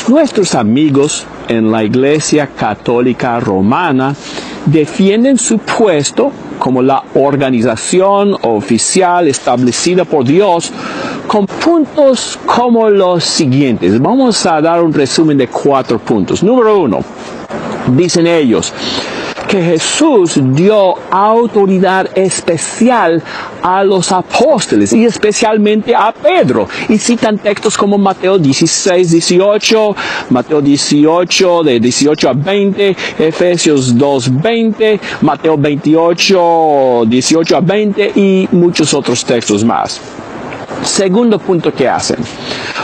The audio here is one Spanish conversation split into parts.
Nuestros amigos en la Iglesia Católica Romana defienden su puesto como la organización oficial establecida por Dios con puntos como los siguientes. Vamos a dar un resumen de 4 puntos. Número 1, dicen ellos que Jesús dio autoridad especial a los apóstoles y especialmente a Pedro. Y citan textos como Mateo 16, 18, Mateo 18, de 18 a 20, Efesios 2, 20, Mateo 28, 18 a 20 y muchos otros textos más. Segundo punto que hacen.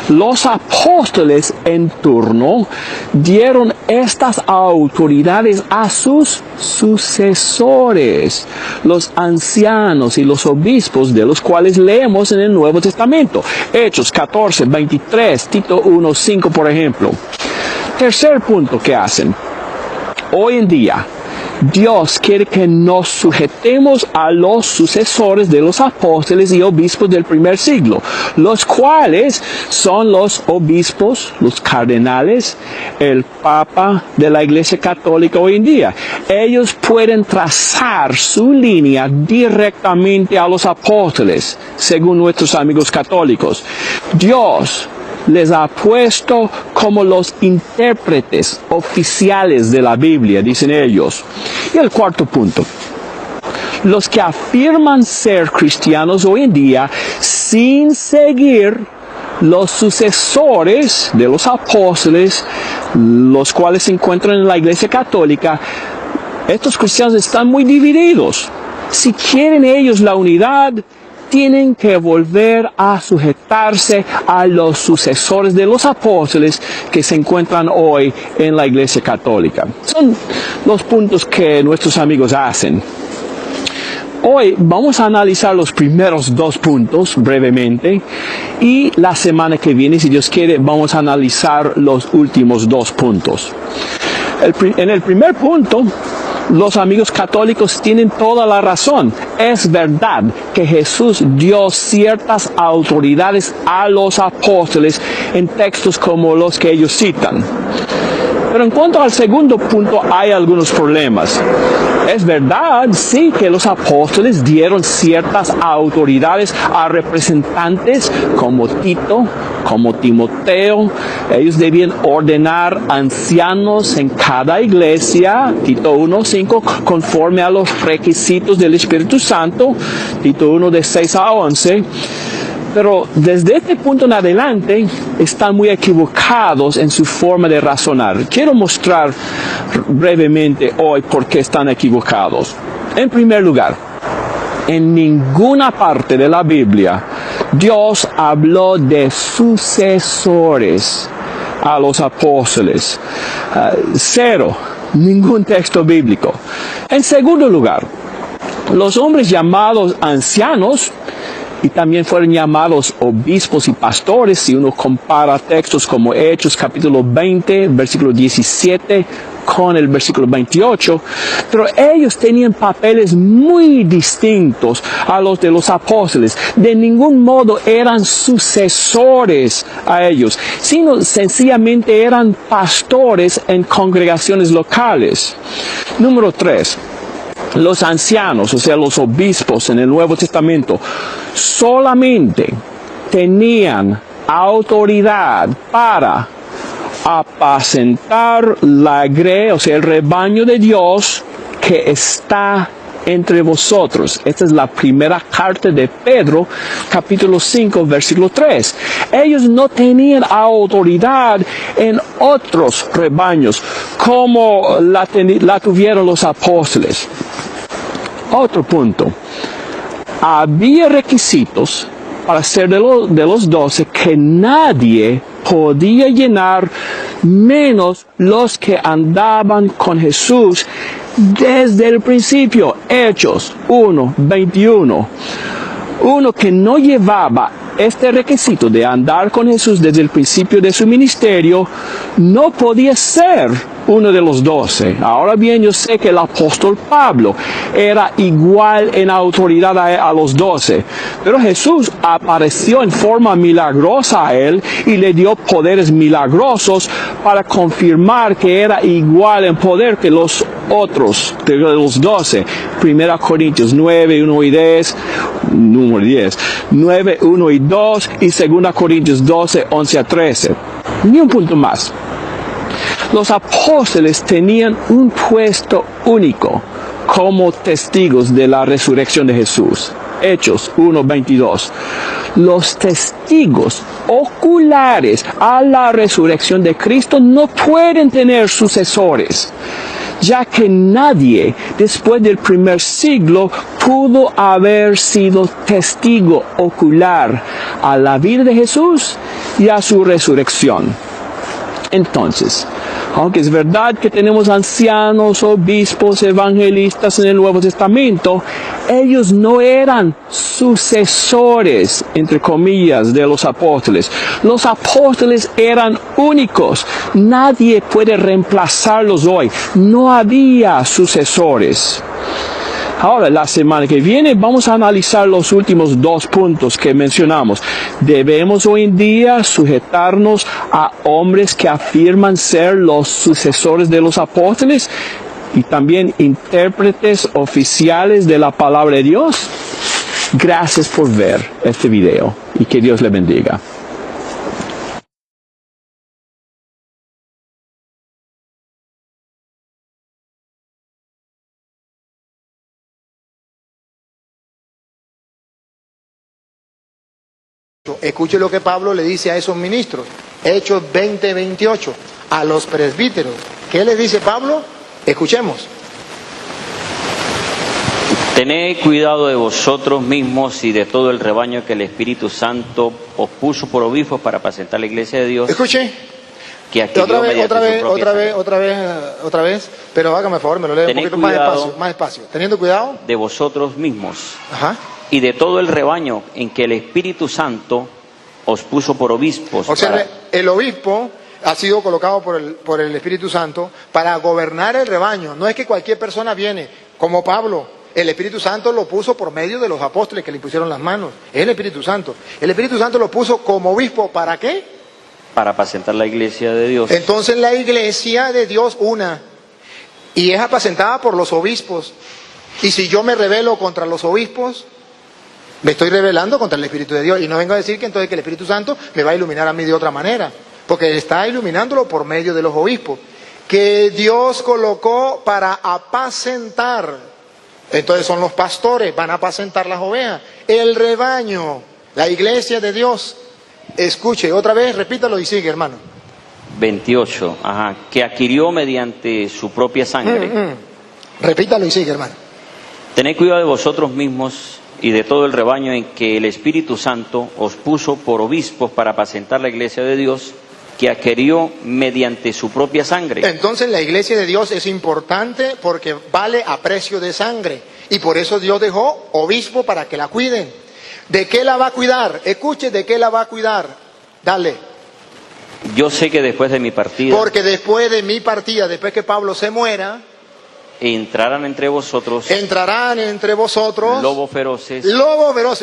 Los apóstoles en turno dieron estas autoridades a sus sucesores, los ancianos y los obispos, de los cuales leemos en el Nuevo Testamento. Hechos 14, 23, Tito 1, 5, por ejemplo. Tercer punto que hacen. Hoy en día, Dios quiere que nos sujetemos a los sucesores de los apóstoles y obispos del primer siglo, los cuales son los obispos, los cardenales, el Papa de la Iglesia Católica hoy en día. Ellos pueden trazar su línea directamente a los apóstoles, según nuestros amigos católicos. Dios les ha puesto como los intérpretes oficiales de la Biblia, dicen ellos. Y el cuarto punto. Los que afirman ser cristianos hoy en día sin seguir los sucesores de los apóstoles, los cuales se encuentran en la Iglesia Católica, estos cristianos están muy divididos. Si quieren ellos la unidad, tienen que volver a sujetarse a los sucesores de los apóstoles que se encuentran hoy en la Iglesia Católica. Son los puntos que nuestros amigos hacen. Hoy vamos a analizar los primeros 2 puntos brevemente y la semana que viene, si Dios quiere, vamos a analizar los últimos 2 puntos. En el primer punto, los amigos católicos tienen toda la razón. Es verdad que Jesús dio ciertas autoridades a los apóstoles en textos como los que ellos citan. Pero en cuanto al segundo punto, hay algunos problemas. Es verdad, sí, que los apóstoles dieron ciertas autoridades a representantes como Tito, como Timoteo. Ellos debían ordenar ancianos en cada iglesia, Tito 1:5, conforme a los requisitos del Espíritu Santo, Tito 1 de 6 a 11. Pero desde este punto en adelante están muy equivocados en su forma de razonar. Quiero mostrar brevemente hoy por qué están equivocados. En primer lugar, en ninguna parte de la Biblia Dios habló de sucesores a los apóstoles. Cero, ningún texto bíblico. En segundo lugar, los hombres llamados ancianos y también fueron llamados obispos y pastores, si uno compara textos como Hechos capítulo 20, versículo 17, con el versículo 28, pero ellos tenían papeles muy distintos a los de los apóstoles. De ningún modo eran sucesores a ellos, sino sencillamente eran pastores en congregaciones locales. Número 3. Los ancianos, o sea, los obispos en el Nuevo Testamento, solamente tenían autoridad para apacentar la grey, o sea, el rebaño de Dios que está entre vosotros. Esta es la primera carta de Pedro, capítulo 5, versículo 3. Ellos no tenían autoridad en otros rebaños como la tuvieron los apóstoles. Otro punto. Había requisitos para ser de los 12 que nadie podía llenar menos los que andaban con Jesús desde el principio. Hechos 1, 21. Uno que no llevaba este requisito de andar con Jesús desde el principio de su ministerio no podía ser uno de los 12. Ahora bien, yo sé que el apóstol Pablo era igual en autoridad a los 12, pero Jesús apareció en forma milagrosa a él y le dio poderes milagrosos para confirmar que era igual en poder que los otros, de los 12. 1 Corintios 9, 1 y 10, número 10, 9, 1 y 2 y 2 Corintios 12, 11 a 13. Ni un punto más. Los apóstoles tenían un puesto único como testigos de la resurrección de Jesús. Hechos 1:22. Los testigos oculares a la resurrección de Cristo no pueden tener sucesores, ya que nadie después del primer siglo pudo haber sido testigo ocular a la vida de Jesús y a su resurrección. Entonces, aunque es verdad que tenemos ancianos, obispos, evangelistas en el Nuevo Testamento, ellos no eran sucesores, entre comillas, de los apóstoles. Los apóstoles eran únicos. Nadie puede reemplazarlos hoy. No había sucesores. Ahora, la semana que viene vamos a analizar los últimos 2 puntos que mencionamos. Debemos hoy en día sujetarnos a hombres que afirman ser los sucesores de los apóstoles y también intérpretes oficiales de la palabra de Dios. Gracias por ver este video y que Dios le bendiga. Escuche lo que Pablo le dice a esos ministros. Hechos 20:28. A los presbíteros. ¿Qué le dice Pablo? Escuchemos. Tened cuidado de vosotros mismos y de todo el rebaño que el Espíritu Santo os puso por obispos para apacentar la iglesia de Dios. Escuche. Que adquirió Otra vez. Pero hágame el favor, me lo leo un poquito más despacio. Teniendo cuidado de vosotros mismos. Ajá. Y de todo el rebaño en que el Espíritu Santo os puso por obispos. Observe, el obispo ha sido colocado por el Espíritu Santo para gobernar el rebaño. No es que cualquier persona viene, como Pablo. El Espíritu Santo lo puso por medio de los apóstoles que le pusieron las manos. Es el Espíritu Santo. El Espíritu Santo lo puso como obispo. ¿Para qué? Para apacentar la iglesia de Dios. Entonces la iglesia de Dios una. Y es apacentada por los obispos. Y si yo me rebelo contra los obispos, me estoy rebelando contra el Espíritu de Dios. Y no vengo a decir que entonces que el Espíritu Santo me va a iluminar a mí de otra manera. Porque está iluminándolo por medio de los obispos. Que Dios colocó para apacentar. Entonces son los pastores, van a apacentar las ovejas. El rebaño, la iglesia de Dios. Escuche, otra vez, repítalo y sigue, hermano. 28, que adquirió mediante su propia sangre. Repítalo y sigue, hermano. Tened cuidado de vosotros mismos y de todo el rebaño en que el Espíritu Santo os puso por obispos para apacentar la iglesia de Dios, que adquirió mediante su propia sangre. Entonces la iglesia de Dios es importante porque vale a precio de sangre. Y por eso Dios dejó obispo para que la cuiden. ¿De qué la va a cuidar? Escuche, ¿de qué la va a cuidar? Dale. Yo sé que después de mi partida, porque después de mi partida, después que Pablo se muera, entrarán entre vosotros lobos feroces,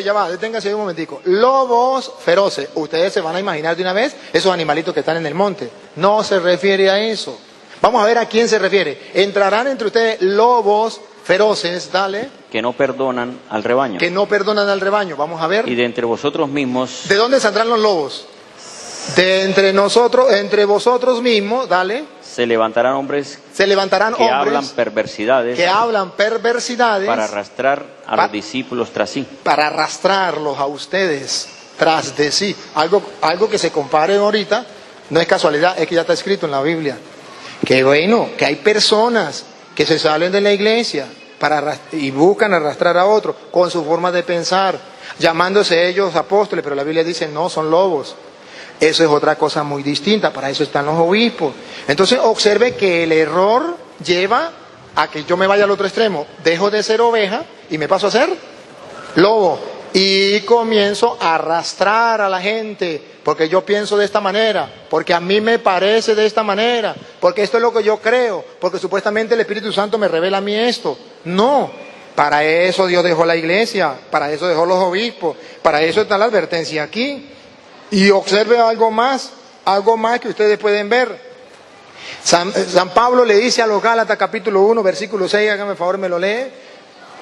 ya va, deténgase ahí un momentico. Lobos feroces. Ustedes se van a imaginar de una vez esos animalitos que están en el monte. No se refiere a eso. Vamos a ver a quién se refiere. Entrarán entre ustedes lobos feroces, dale. Que no perdonan al rebaño. Que no perdonan al rebaño. Vamos a ver. Y de entre vosotros mismos. ¿De dónde saldrán los lobos? De entre nosotros, entre vosotros mismos, dale. Se levantarán hombres que hablan perversidades para arrastrar a los discípulos tras sí. Para arrastrarlos a ustedes tras de sí. Algo que se compare ahorita, no es casualidad, es que ya está escrito en la Biblia. Que bueno, que hay personas que se salen de la iglesia y buscan arrastrar a otros con su forma de pensar, llamándose ellos apóstoles, pero la Biblia dice no, son lobos. Eso es otra cosa muy distinta, para eso están los obispos. Entonces observe que el error lleva a que yo me vaya al otro extremo, dejo de ser oveja y me paso a ser lobo. Y comienzo a arrastrar a la gente, porque yo pienso de esta manera, porque a mí me parece de esta manera, porque esto es lo que yo creo, porque supuestamente el Espíritu Santo me revela a mí esto. No, para eso Dios dejó la iglesia, para eso dejó los obispos, para eso está la advertencia aquí. Y observe algo más que ustedes pueden ver. San Pablo le dice a los Gálatas capítulo 1, versículo 6, hágame el favor, me lo lee.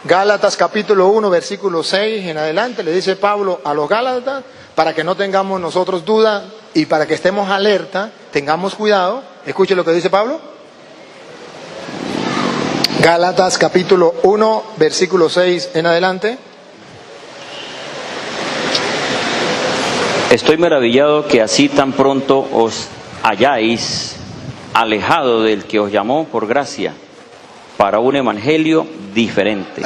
Gálatas capítulo 1, versículo 6 en adelante, le dice Pablo a los Gálatas, para que no tengamos nosotros duda y para que estemos alerta, tengamos cuidado. Escuche lo que dice Pablo. Gálatas capítulo 1, versículo 6 en adelante. Estoy maravillado que así tan pronto os hayáis alejado del que os llamó por gracia para un evangelio diferente.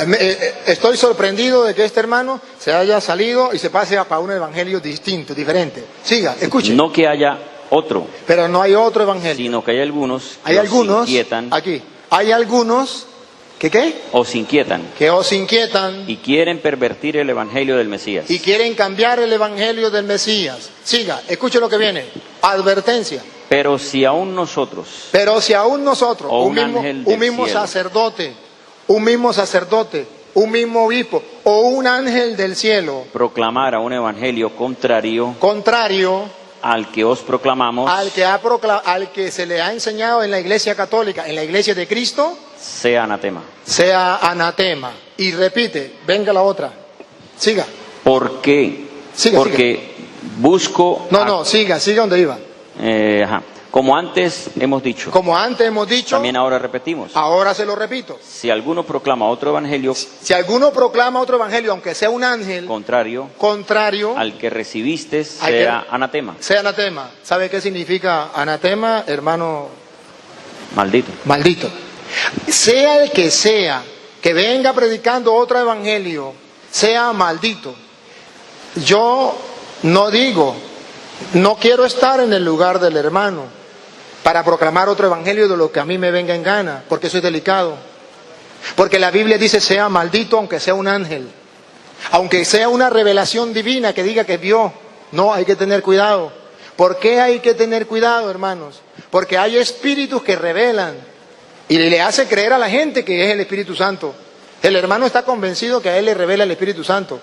Estoy sorprendido de que este hermano se haya salido y se pase para un evangelio distinto, diferente. Siga, escuche. No que haya otro, Pero no hay otro evangelio. sino que hay algunos Hay que algunos, os inquietan, aquí, hay algunos que ¿qué? os inquietan Que os inquietan y quieren pervertir el evangelio del Mesías. y quieren cambiar el evangelio del Mesías. Siga, escuche lo que viene. Advertencia. Pero si aún nosotros, Pero si aún nosotros, O un un ángel del mismo cielo. sacerdote, un mismo obispo o un ángel del cielo, proclamara un evangelio contrario contrario al que os proclamamos, al que se le ha enseñado en la Iglesia Católica, en la Iglesia de Cristo, sea anatema. sea anatema. Y repite, venga la otra. Siga. ¿Por qué? Siga, Porque busco... No, siga donde iba. Como antes hemos dicho, Como antes hemos dicho, también ahora repetimos. ahora se lo repito. Si alguno proclama otro evangelio Si alguno proclama otro evangelio, aunque sea un ángel contrario contrario, al que recibiste, Al que- sea anatema. sea anatema. ¿Sabe qué significa anatema, hermano Maldito. maldito? Sea el que venga predicando otro evangelio, sea maldito. Yo no quiero estar en el lugar del hermano para proclamar otro evangelio de lo que a mí me venga en gana, porque eso es delicado. Porque la Biblia dice sea maldito aunque sea un ángel, aunque sea una revelación divina que diga que vio. No, hay que tener cuidado. ¿Por qué hay que tener cuidado, hermanos? Porque hay espíritus que revelan y le hace creer a la gente que es el Espíritu Santo. El hermano está convencido que a él le revela el Espíritu Santo.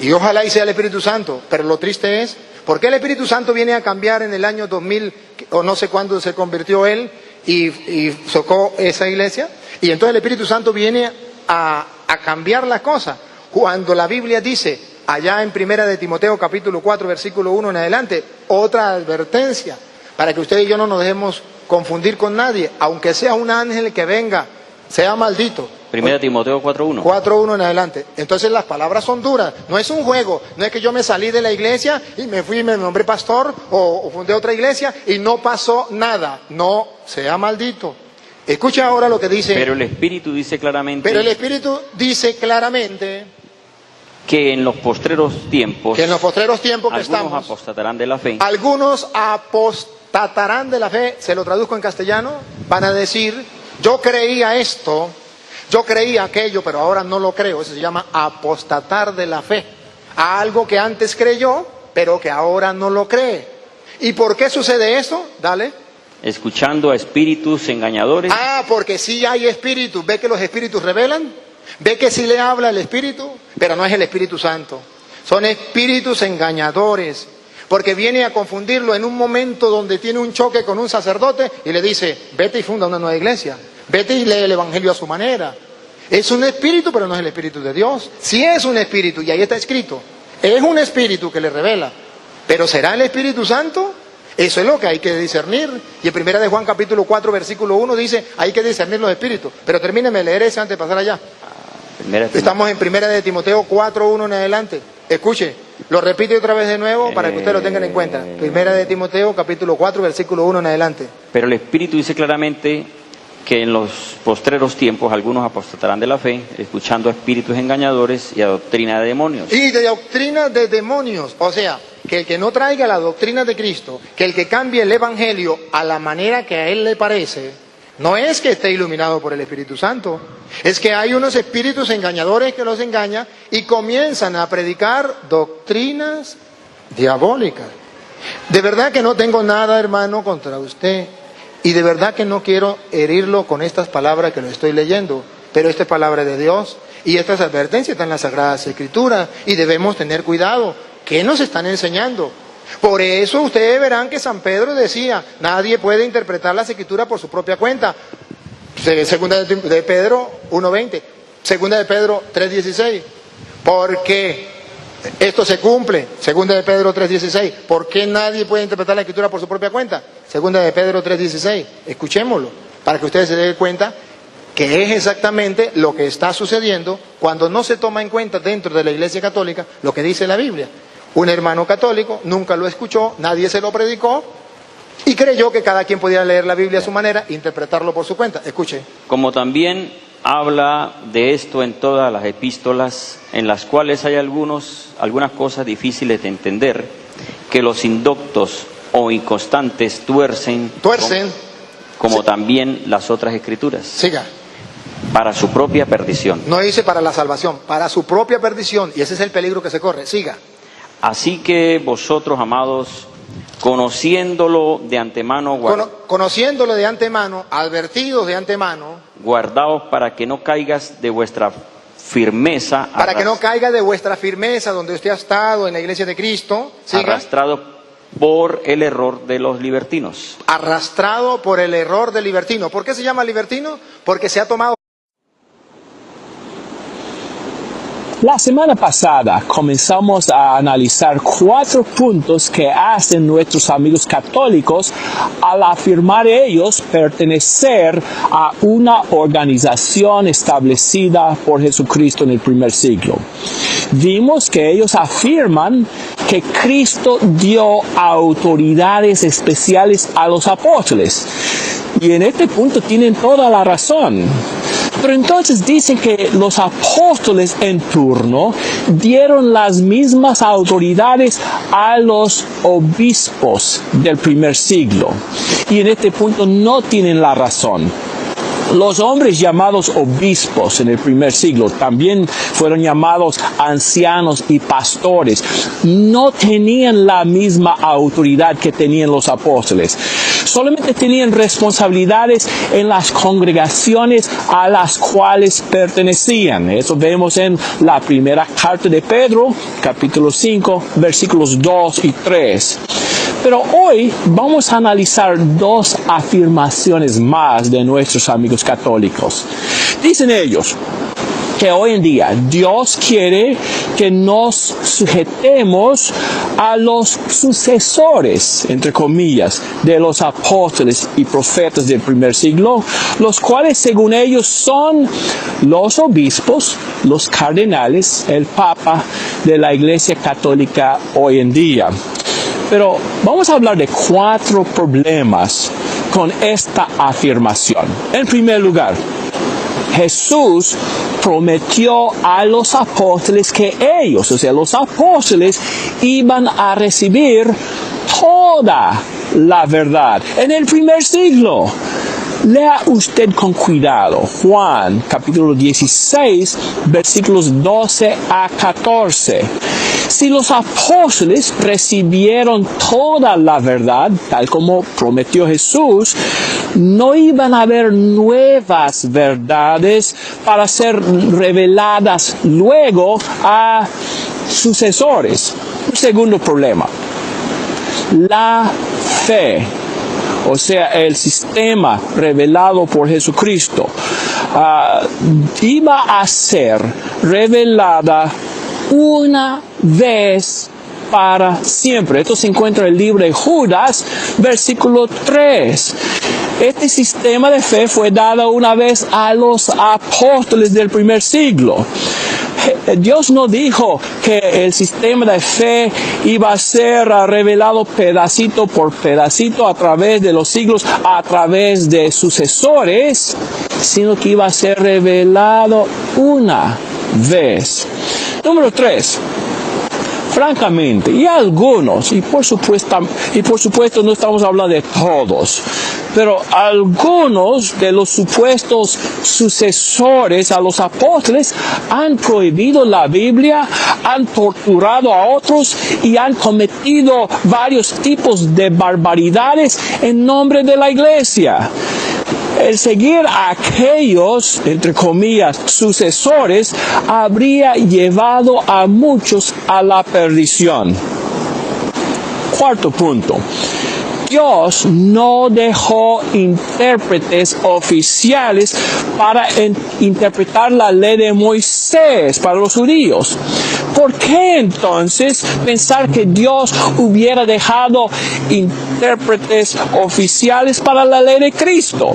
Y ojalá y sea el Espíritu Santo. Pero lo triste es, ¿por qué el Espíritu Santo viene a cambiar en el año 2000, o no sé cuándo se convirtió él y socó esa iglesia? Y entonces el Espíritu Santo viene a cambiar las cosas. Cuando la Biblia dice, allá en 1 de Timoteo capítulo 4, versículo 1 en adelante, otra advertencia, para que usted y yo no nos dejemos confundir con nadie, aunque sea un ángel que venga, sea maldito. 1 Timoteo 4:1. 4:1 en adelante. Entonces las palabras son duras. No es un juego. No es que yo me salí de la iglesia y me fui y me nombré pastor o fundé otra iglesia y no pasó nada. No, sea maldito. Escucha ahora lo que dice. Pero el Espíritu dice claramente Pero el Espíritu dice claramente que en los postreros tiempos que en los postreros tiempos que algunos estamos, apostatarán de la fe, algunos apostatarán de la fe. Se lo traduzco en castellano. Van a decir, yo creía esto, yo creía aquello, pero ahora no lo creo. Eso se llama apostatar de la fe. A algo que antes creyó, pero que ahora no lo cree. ¿Y por qué sucede eso? Dale. escuchando a espíritus engañadores. Porque sí hay espíritus. ¿Ve que los espíritus revelan? ¿Ve que sí le habla el Espíritu? Pero no es el Espíritu Santo. Son espíritus engañadores. Porque viene a confundirlo en un momento donde tiene un choque con un sacerdote y le dice, vete y funda una nueva iglesia. Vete y lee el Evangelio a su manera. Es un espíritu, pero no es el Espíritu de Dios. Sí es un espíritu, y ahí está escrito. Es un espíritu que le revela. Pero ¿será el Espíritu Santo? Eso es lo que hay que discernir. Y en 1 de Juan capítulo 4 versículo 1 dice, hay que discernir los espíritus. Pero termíneme de leer ese antes de pasar allá. Estamos en 1 de Timoteo 4:1 en adelante. Escuche, lo repito otra vez de nuevo para que ustedes lo tengan en cuenta. 1 de Timoteo capítulo 4 versículo 1 en adelante. Pero el Espíritu dice claramente que en los postreros tiempos algunos apostatarán de la fe, escuchando a espíritus engañadores y a doctrina de demonios. Y de doctrina de demonios, o sea, que el que no traiga la doctrina de Cristo, que el que cambie el Evangelio a la manera que a él le parece, No es que esté iluminado por el Espíritu Santo, es que hay unos espíritus engañadores que los engañan y comienzan a predicar doctrinas diabólicas. De verdad que no tengo nada, hermano, contra usted, y de verdad que no quiero herirlo con estas palabras que lo estoy leyendo, pero esta es palabra de Dios y estas advertencias están en las Sagradas Escrituras y debemos tener cuidado. ¿Qué nos están enseñando? Por eso ustedes verán que San Pedro decía, nadie puede interpretar las Escrituras por su propia cuenta. Segunda de Pedro 1:20, segunda de Pedro 3:16, porque esto se cumple. Segunda de Pedro 3:16, ¿por qué nadie puede interpretar la Escritura por su propia cuenta? Segunda de Pedro 3:16, escuchémoslo, para que ustedes se den cuenta que es exactamente lo que está sucediendo cuando no se toma en cuenta dentro de la Iglesia Católica lo que dice la Biblia. Un hermano católico nunca lo escuchó, nadie se lo predicó y creyó que cada quien podía leer la Biblia a su manera e interpretarlo por su cuenta. Escuche. Como también habla de esto en todas las epístolas, en las cuales hay algunas cosas difíciles de entender, que los indoctos o inconstantes tuercen como Sí. también las otras escrituras, Siga. para su propia perdición. No dice para la salvación, para su propia perdición, y ese es el peligro que se corre. Siga. Así que vosotros, amados, conociéndolo de antemano, Conociéndolo de antemano, advertidos de antemano, guardaos para que no caigas de vuestra firmeza, para que no caiga de vuestra firmeza donde usted ha estado en la Iglesia de Cristo. Siga. arrastrado por el error de los libertinos. Arrastrado por el error del libertino. ¿Por qué se llama libertino? Porque se ha tomado. La semana pasada comenzamos a analizar 4 puntos que hacen nuestros amigos católicos al afirmar ellos pertenecer a una organización establecida por Jesucristo en el primer siglo. Vimos que ellos afirman que Cristo dio autoridades especiales a los apóstoles. Y en este punto tienen toda la razón. Pero entonces dicen que los apóstoles en turno dieron las mismas autoridades a los obispos del primer siglo. Y en este punto no tienen la razón. Los hombres llamados obispos en el primer siglo también fueron llamados ancianos y pastores. No tenían la misma autoridad que tenían los apóstoles. Solamente tenían responsabilidades en las congregaciones a las cuales pertenecían. Eso vemos en la primera carta de Pedro, capítulo 5, versículos 2 y 3. Pero hoy vamos a analizar 2 afirmaciones más de nuestros amigos católicos. Dicen ellos que hoy en día Dios quiere que nos sujetemos a los sucesores, entre comillas, de los apóstoles y profetas del primer siglo, los cuales según ellos son los obispos, los cardenales, el papa de la Iglesia Católica hoy en día. Pero vamos a hablar de 4 problemas con esta afirmación. En primer lugar, Jesús prometió a los apóstoles que ellos, o sea, los apóstoles, iban a recibir toda la verdad en el primer siglo. Lea usted con cuidado Juan capítulo 16, versículos 12 a 14. Si los apóstoles recibieron toda la verdad, tal como prometió Jesús, no iban a haber nuevas verdades para ser reveladas luego a sucesores. Un segundo problema, la fe. O sea, el sistema revelado por Jesucristo iba a ser revelada una vez para siempre. Esto se encuentra en el libro de Judas, versículo 3. Este sistema de fe fue dado una vez a los apóstoles del primer siglo. Dios no dijo que el sistema de fe iba a ser revelado pedacito por pedacito a través de los siglos, a través de sucesores, sino que iba a ser revelado una vez. Número 3. Francamente, y algunos, y por supuesto no estamos hablando de todos, Pero algunos de los supuestos sucesores a los apóstoles han prohibido la Biblia, han torturado a otros y han cometido varios tipos de barbaridades en nombre de la iglesia. El seguir a aquellos, entre comillas, sucesores, habría llevado a muchos a la perdición. Cuarto punto. Dios no dejó intérpretes oficiales para interpretar la ley de Moisés para los judíos. ¿Por qué entonces pensar que Dios hubiera dejado intérpretes oficiales para la ley de Cristo?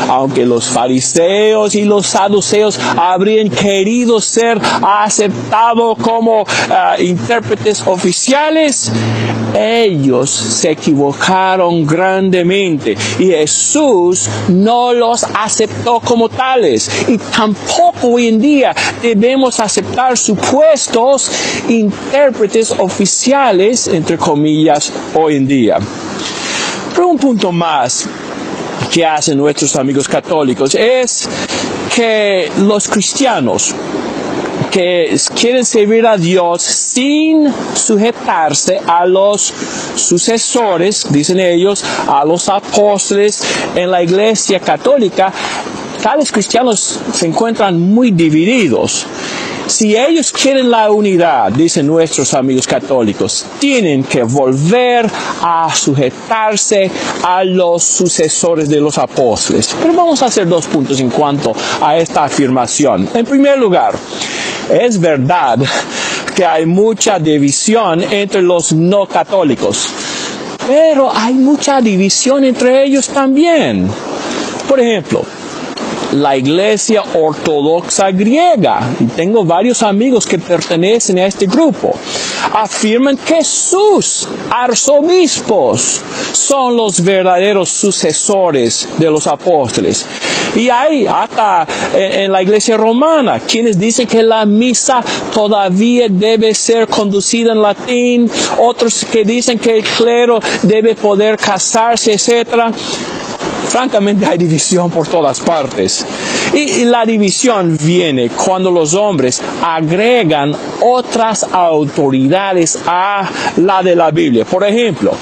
Aunque los fariseos y los saduceos habrían querido ser aceptados como intérpretes oficiales, ellos se equivocaron grandemente y Jesús no los aceptó como tales, y tampoco hoy en día debemos aceptar supuestos intérpretes oficiales, entre comillas, hoy en día. Pero un punto más que hacen nuestros amigos católicos es que los cristianos que quieren servir a Dios sin sujetarse a los sucesores, dicen ellos, a los apóstoles en la Iglesia católica, tales cristianos se encuentran muy divididos. Si ellos quieren la unidad, dicen nuestros amigos católicos, tienen que volver a sujetarse a los sucesores de los apóstoles. Pero vamos a hacer 2 puntos en cuanto a esta afirmación. En primer lugar, es verdad que hay mucha división entre los no católicos, pero hay mucha división entre ellos también. Por ejemplo, la Iglesia Ortodoxa griega, y tengo varios amigos que pertenecen a este grupo, afirman que sus arzobispos son los verdaderos sucesores de los apóstoles. Y hay hasta en la Iglesia Romana quienes dicen que la misa todavía debe ser conducida en latín, otros que dicen que el clero debe poder casarse, etc. Francamente hay división por todas partes. Y la división viene cuando los hombres agregan otras autoridades a la de la Biblia. Por ejemplo,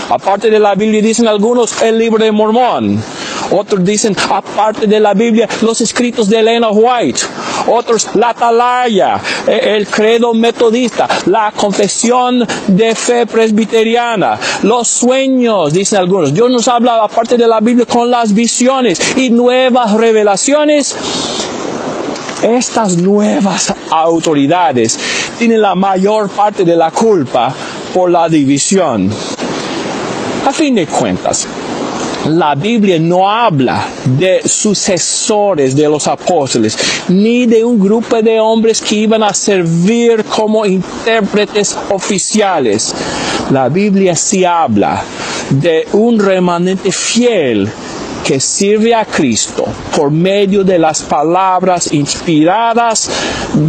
aparte de la Biblia dicen algunos el libro de Mormón. Otros dicen, aparte de la Biblia, los escritos de Elena White. Otros, la Atalaya, el credo metodista, la confesión de fe presbiteriana, los sueños, dicen algunos. Dios nos habla, aparte de la Biblia, con las visiones y nuevas revelaciones. Estas nuevas autoridades tienen la mayor parte de la culpa por la división. A fin de cuentas, la Biblia no habla de sucesores de los apóstoles, ni de un grupo de hombres que iban a servir como intérpretes oficiales. La Biblia sí habla de un remanente fiel que sirve a Cristo por medio de las palabras inspiradas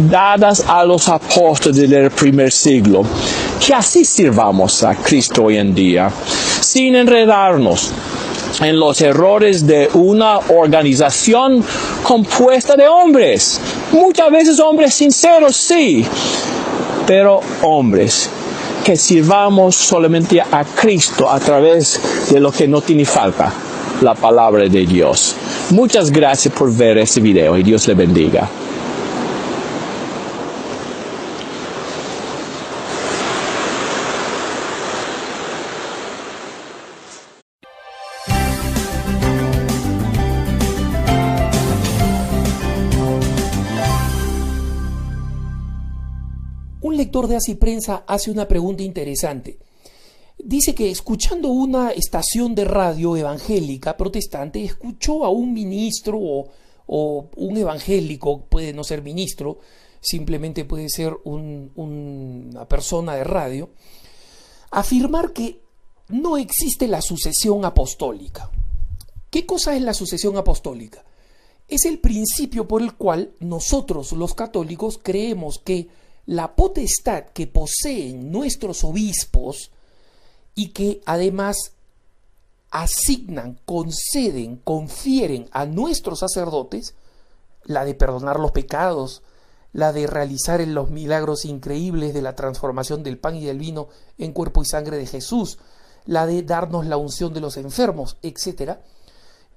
dadas a los apóstoles del primer siglo. Que así sirvamos a Cristo hoy en día, sin enredarnos en los errores de una organización compuesta de hombres. Muchas veces hombres sinceros, sí, pero hombres que sirvamos solamente a Cristo a través de lo que no tiene falta, la palabra de Dios. Muchas gracias por ver este video y Dios le bendiga. Un lector de Así Prensa hace una pregunta interesante. Dice que escuchando una estación de radio evangélica protestante, escuchó a un ministro o un evangélico, puede no ser ministro, simplemente puede ser una persona de radio, afirmar que no existe la sucesión apostólica. ¿Qué cosa es la sucesión apostólica? Es el principio por el cual nosotros los católicos creemos que la potestad que poseen nuestros obispos y que además asignan, conceden, confieren a nuestros sacerdotes, la de perdonar los pecados, la de realizar los milagros increíbles de la transformación del pan y del vino en cuerpo y sangre de Jesús, la de darnos la unción de los enfermos, etc.,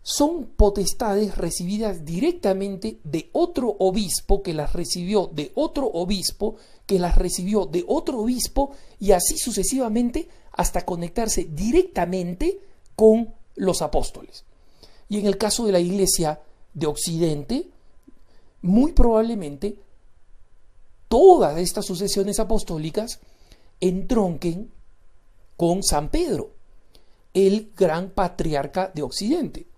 son potestades recibidas directamente de otro obispo que las recibió de otro obispo, que las recibió de otro obispo, y así sucesivamente hasta conectarse directamente con los apóstoles. Y en el caso de la Iglesia de Occidente, muy probablemente todas estas sucesiones apostólicas entronquen con San Pedro, el gran patriarca de Occidente.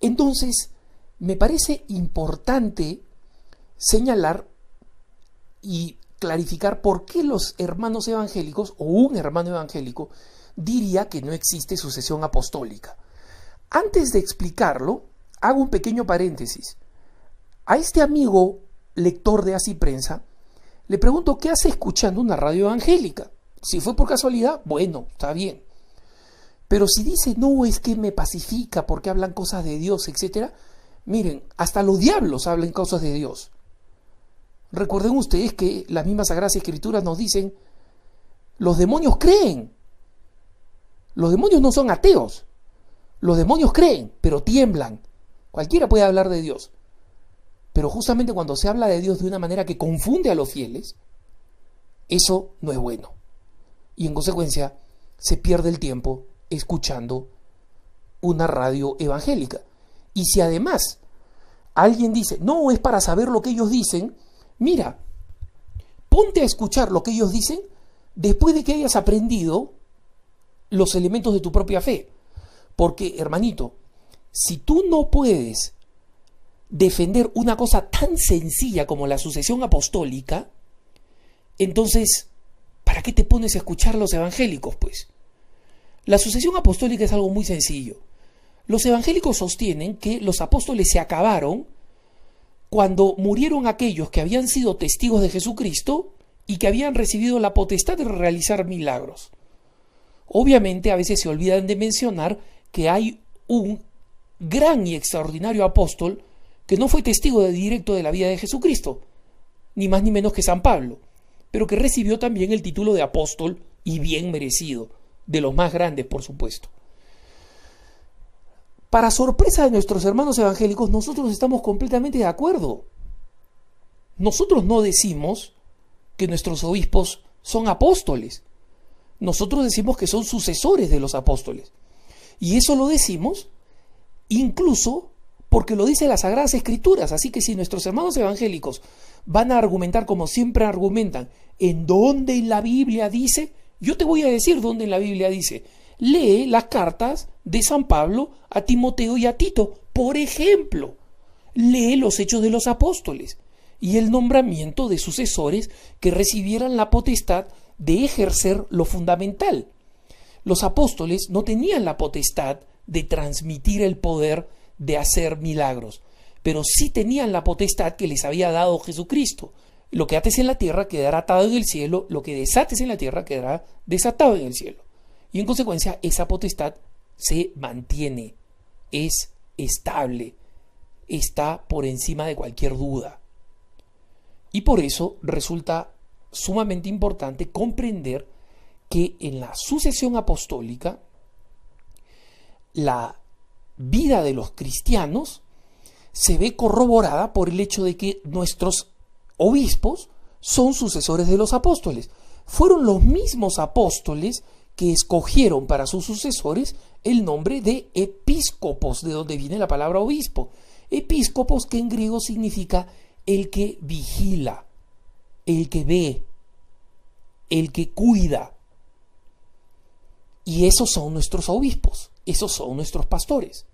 Entonces, me parece importante señalar y clarificar por qué los hermanos evangélicos, o un hermano evangélico, diría que no existe sucesión apostólica. Antes de explicarlo, hago un pequeño paréntesis. A este amigo lector de Así Prensa, le pregunto qué hace escuchando una radio evangélica. Si fue por casualidad, bueno, está bien. Pero si dice, no, es que me pacifica porque hablan cosas de Dios, etc. Miren, hasta los diablos hablan cosas de Dios. Recuerden ustedes que las mismas Sagradas Escrituras nos dicen, los demonios creen. Los demonios no son ateos. Los demonios creen, pero tiemblan. Cualquiera puede hablar de Dios. Pero justamente cuando se habla de Dios de una manera que confunde a los fieles, eso no es bueno. Y en consecuencia, se pierde el tiempo escuchando una radio evangélica. Y si además alguien dice, no, es para saber lo que ellos dicen, mira, ponte a escuchar lo que ellos dicen después de que hayas aprendido los elementos de tu propia fe. Porque, hermanito, si tú no puedes defender una cosa tan sencilla como la sucesión apostólica, entonces, ¿para qué te pones a escuchar a los evangélicos, pues? La sucesión apostólica es algo muy sencillo. Los evangélicos sostienen que los apóstoles se acabaron cuando murieron aquellos que habían sido testigos de Jesucristo y que habían recibido la potestad de realizar milagros. Obviamente, a veces se olvidan de mencionar que hay un gran y extraordinario apóstol que no fue testigo directo de la vida de Jesucristo, ni más ni menos que San Pablo, pero que recibió también el título de apóstol, y bien merecido, de los más grandes, por supuesto. Para sorpresa de nuestros hermanos evangélicos, nosotros estamos completamente de acuerdo. Nosotros no decimos que nuestros obispos son apóstoles. Nosotros decimos que son sucesores de los apóstoles. Y eso lo decimos incluso porque lo dice las Sagradas Escrituras. Así que si nuestros hermanos evangélicos van a argumentar como siempre argumentan, en dónde en la Biblia dice, yo te voy a decir dónde en la Biblia dice. Lee las cartas de San Pablo a Timoteo y a Tito, por ejemplo. Lee los Hechos de los Apóstoles y el nombramiento de sucesores que recibieran la potestad de ejercer lo fundamental. Los apóstoles no tenían la potestad de transmitir el poder de hacer milagros, pero sí tenían la potestad que les había dado Jesucristo. Lo que ates en la tierra quedará atado en el cielo, lo que desates en la tierra quedará desatado en el cielo. Y en consecuencia esa potestad se mantiene, es estable, está por encima de cualquier duda. Y por eso resulta sumamente importante comprender que en la sucesión apostólica la vida de los cristianos se ve corroborada por el hecho de que nuestros obispos son sucesores de los apóstoles. Fueron los mismos apóstoles que escogieron para sus sucesores el nombre de episcopos, de donde viene la palabra obispo. Episcopos, que en griego significa el que vigila, el que ve, el que cuida. Y esos son nuestros obispos, esos son nuestros pastores.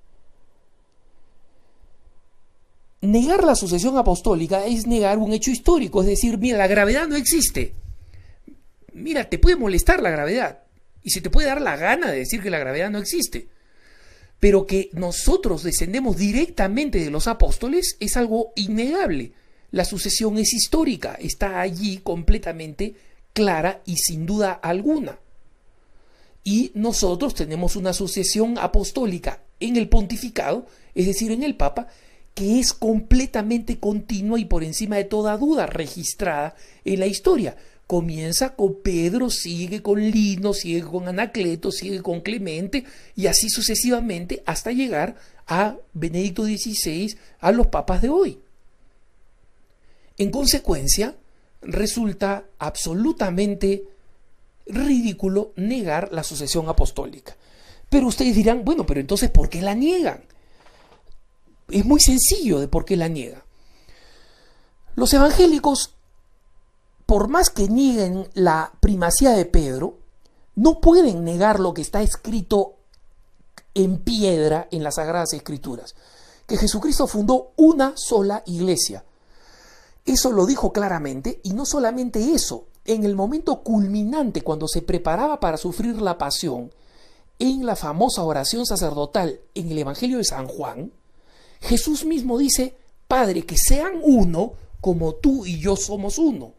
Negar la sucesión apostólica es negar un hecho histórico, es decir, mira, la gravedad no existe. Mira, te puede molestar la gravedad y se te puede dar la gana de decir que la gravedad no existe. Pero que nosotros descendemos directamente de los apóstoles es algo innegable. La sucesión es histórica, está allí completamente clara y sin duda alguna. Y nosotros tenemos una sucesión apostólica en el pontificado, es decir, en el Papa, que es completamente continua y por encima de toda duda registrada en la historia. Comienza con Pedro, sigue con Lino, sigue con Anacleto, sigue con Clemente y así sucesivamente hasta llegar a Benedicto XVI, a los papas de hoy. En consecuencia, resulta absolutamente ridículo negar la sucesión apostólica. Pero ustedes dirán, bueno, pero entonces ¿por qué la niegan? Es muy sencillo de por qué la niegan. Los evangélicos, por más que nieguen la primacía de Pedro, no pueden negar lo que está escrito en piedra en las Sagradas Escrituras, que Jesucristo fundó una sola iglesia. Eso lo dijo claramente, y no solamente eso, en el momento culminante, cuando se preparaba para sufrir la pasión, en la famosa oración sacerdotal en el Evangelio de San Juan, Jesús mismo dice, Padre, que sean uno como tú y yo somos uno.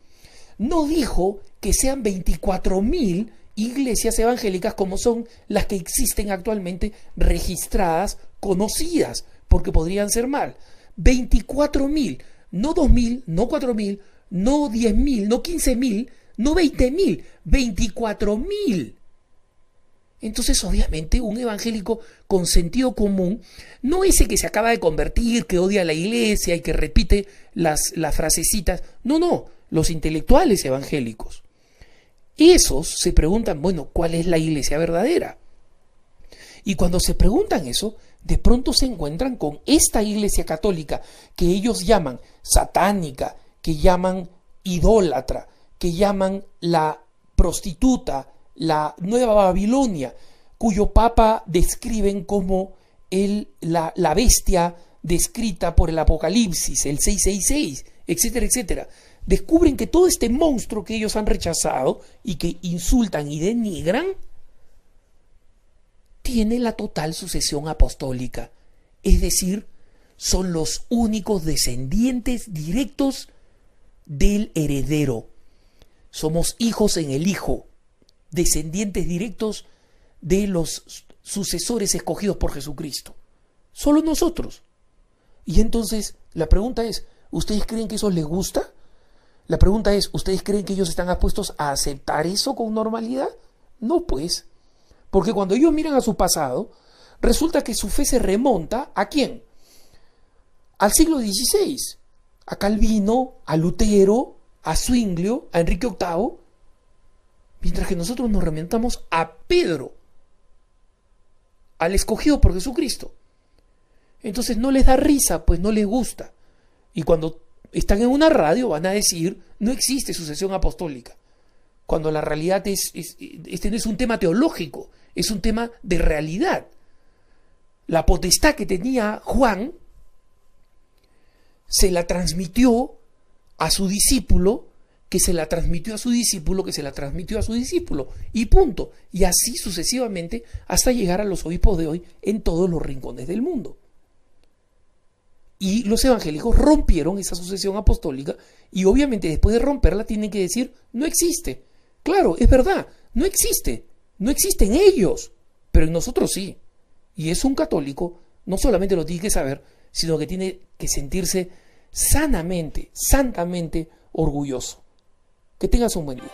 No dijo que sean 24.000 iglesias evangélicas como son las que existen actualmente registradas, conocidas, porque podrían ser mal. 24.000, no 2.000, no 4.000, no 10.000, no 15.000, no 20.000, 24.000. Entonces, obviamente, un evangélico con sentido común, no ese que se acaba de convertir, que odia a la iglesia y que repite las frasecitas, no, los intelectuales evangélicos. Esos se preguntan, bueno, ¿cuál es la iglesia verdadera? Y cuando se preguntan eso, de pronto se encuentran con esta iglesia católica que ellos llaman satánica, que llaman idólatra, que llaman la prostituta, la Nueva Babilonia, cuyo papa describen como la bestia descrita por el Apocalipsis, el 666, etcétera, etcétera. Descubren que todo este monstruo que ellos han rechazado y que insultan y denigran, tiene la total sucesión apostólica. Es decir, son los únicos descendientes directos del heredero. Somos hijos en el Hijo, descendientes directos de los sucesores escogidos por Jesucristo. Solo nosotros. Y entonces la pregunta es, ¿ustedes creen que eso les gusta? La pregunta es, ¿ustedes creen que ellos están dispuestos a aceptar eso con normalidad? No, pues. Porque cuando ellos miran a su pasado, resulta que su fe se remonta ¿a quién? Al siglo XVI. A Calvino, a Lutero, a Zwinglio, a Enrique VIII. Mientras que nosotros nos remontamos a Pedro, al escogido por Jesucristo. Entonces no les da risa, pues no les gusta. Y cuando están en una radio van a decir, no existe sucesión apostólica. Cuando la realidad este no es un tema teológico, es un tema de realidad. La potestad que tenía Juan se la transmitió a su discípulo, que se la transmitió a su discípulo, que se la transmitió a su discípulo, y punto. Y así sucesivamente hasta llegar a los obispos de hoy en todos los rincones del mundo. Y los evangélicos rompieron esa sucesión apostólica y obviamente después de romperla tienen que decir, no existe. Claro, es verdad, no existe. No existen ellos, pero en nosotros sí. Y es un católico, no solamente lo tiene que saber, sino que tiene que sentirse sanamente, santamente orgulloso. Que tengas un buen día.